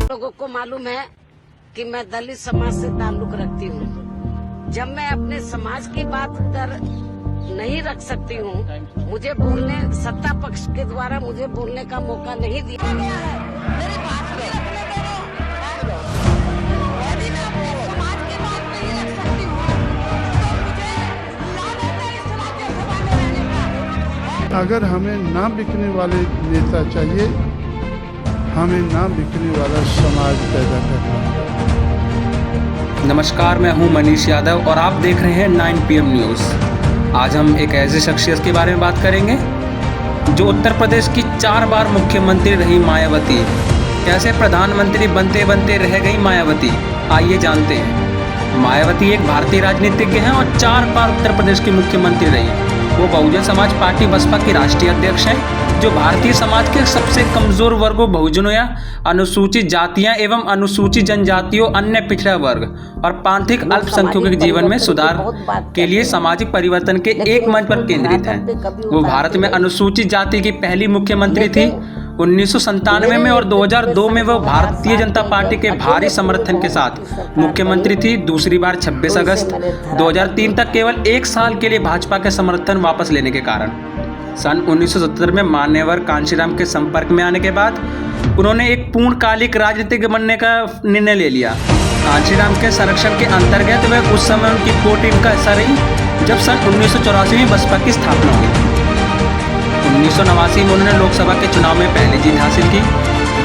लोगों को मालूम है कि मैं दलित समाज से ताल्लुक रखती हूँ। जब मैं अपने समाज की बात कर नहीं रख सकती हूँ, मुझे बोलने सत्ता पक्ष के द्वारा मुझे बोलने का मौका नहीं दिया गया है। मेरी बात पे यदि मैं अपने समाज की बात नहीं रख सकती हूँ, तो मुझे लानत है इस राज्यसभा में रहने का। अगर हमें ना बिकने वाले नेता चाहिए, हमें ना बिकने वाला समाज पैदा करना है। नमस्कार, मैं हूं मनीष यादव और आप देख रहे हैं 9 PM न्यूज़। आज हम एक ऐसी शख्सियत के बारे में बात करेंगे जो उत्तर प्रदेश की 4 बार मुख्यमंत्री रही मायावती। कैसे प्रधानमंत्री बनते बनते रह गई मायावती, आइए जानते हैं। मायावती एक भारतीय राजनीतिज्ञ हैं और 4 बार उत्तर प्रदेश की मुख्यमंत्री रही। वो बहुजन समाज पार्टी बसपा की राष्ट्रीय अध्यक्ष हैं, जो भारतीय समाज के सबसे कमजोर वर्गों, बहुजनों या अनुसूचित जातियां एवं अनुसूचित जनजातियों, अन्य पिछड़ा वर्ग और पांथिक अल्पसंख्यकों के जीवन में सुधार के लिए सामाजिक परिवर्तन के एक मंच पर केंद्रित हैं। वो भारत में अनुसूचित जाति की पहली मुख्यमंत्री थी 1997 में और 2002 में वह भारतीय जनता पार्टी के भारी समर्थन के साथ मुख्यमंत्री थी। दूसरी बार 26 अगस्त 2003 तक केवल 1 साल के लिए भाजपा के समर्थन वापस लेने के कारण सन 1970 में मान्यवर कांशीराम के संपर्क में आने के बाद उन्होंने एक पूर्णकालिक राजनीतिज्ञ बनने का निर्णय ले लिया। कांशीराम के संरक्षण के अंतर्गत वह उस समय उनकी पोटीम का हिस्सा रही जब सन 1984 में बसपा की स्थापना हुई। 1989 में उन्होंने लोकसभा के चुनाव में पहली जीत हासिल की,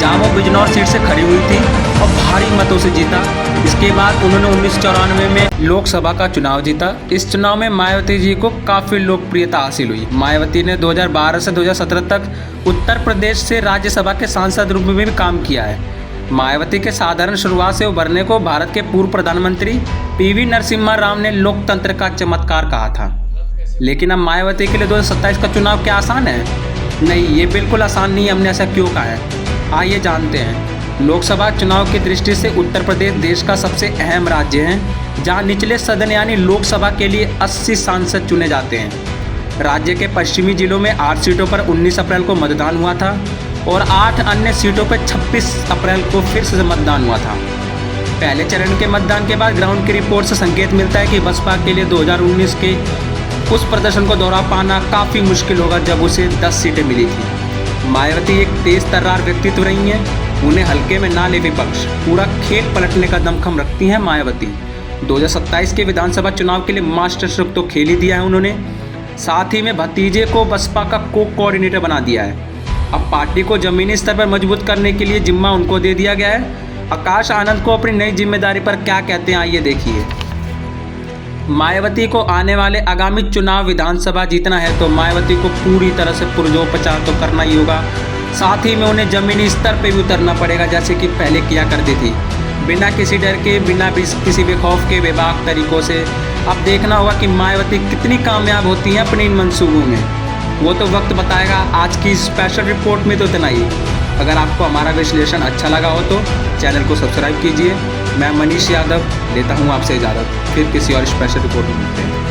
जहां वो बिजनौर सीट से खड़ी हुई थी और भारी मतों से जीता। इसके बाद उन्होंने 1994 में लोकसभा का चुनाव जीता। इस चुनाव में मायावती जी को काफ़ी लोकप्रियता हासिल हुई। मायावती ने 2012 से 2017 तक उत्तर प्रदेश से राज्यसभा के सांसद रूप में भी काम किया है। मायावती के साधारण शुरुआत से उभरने को भारत के पूर्व प्रधानमंत्री PV नरसिम्हा राव ने लोकतंत्र का चमत्कार कहा था। लेकिन अब मायावती के लिए 2027 का चुनाव क्या आसान है? नहीं, ये बिल्कुल आसान नहीं है। हमने ऐसा क्यों कहा है, आइए जानते हैं। लोकसभा चुनाव की दृष्टि से उत्तर प्रदेश देश का सबसे अहम राज्य है, जहां निचले सदन यानी लोकसभा के लिए 80 सांसद चुने जाते हैं। राज्य के पश्चिमी जिलों में 8 सीटों पर 19 अप्रैल को मतदान हुआ था और 8 अन्य सीटों पर 26 अप्रैल को फिर से मतदान हुआ था। पहले चरण के मतदान के बाद ग्राउंड की रिपोर्ट से संकेत मिलता है कि बसपा के लिए 2019 के उस प्रदर्शन को दोहरा पाना काफ़ी मुश्किल होगा जब उसे 10 सीटें मिली थी। मायावती एक तेज तर्रार व्यक्तित्व रही हैं, उन्हें हल्के में ना ले विपक्ष, पूरा खेल पलटने का दमखम रखती हैं मायावती। 2027 के विधानसभा चुनाव के लिए मास्टर स्ट्रोक तो खेल ही दिया है उन्होंने, साथ ही में भतीजे को बसपा का कोऑर्डिनेटर बना दिया है। अब पार्टी को जमीनी स्तर पर मजबूत करने के लिए जिम्मा उनको दे दिया गया है। आकाश आनंद को अपनी नई जिम्मेदारी पर क्या कहते हैं, आइए देखिए। मायावती को आने वाले आगामी चुनाव विधानसभा जीतना है तो मायावती को पूरी तरह से पुरजोर तो करना ही होगा। साथ ही में उन्हें जमीनी स्तर पे भी उतरना पड़ेगा, जैसे कि पहले किया करती थी, बिना किसी डर के, बिना किसी भी खौफ के, बेबाक तरीकों से। अब देखना होगा कि मायावती कितनी कामयाब होती हैं अपने इन मंसूबों में, वो तो वक्त बताएगा। आज की स्पेशल रिपोर्ट में तो इतना ही। अगर आपको हमारा विश्लेषण अच्छा लगा हो तो चैनल को सब्सक्राइब कीजिए। मैं मनीष यादव लेता हूँ आपसे इजाज़त, फिर किसी और स्पेशल रिपोर्ट में मिलते हैं।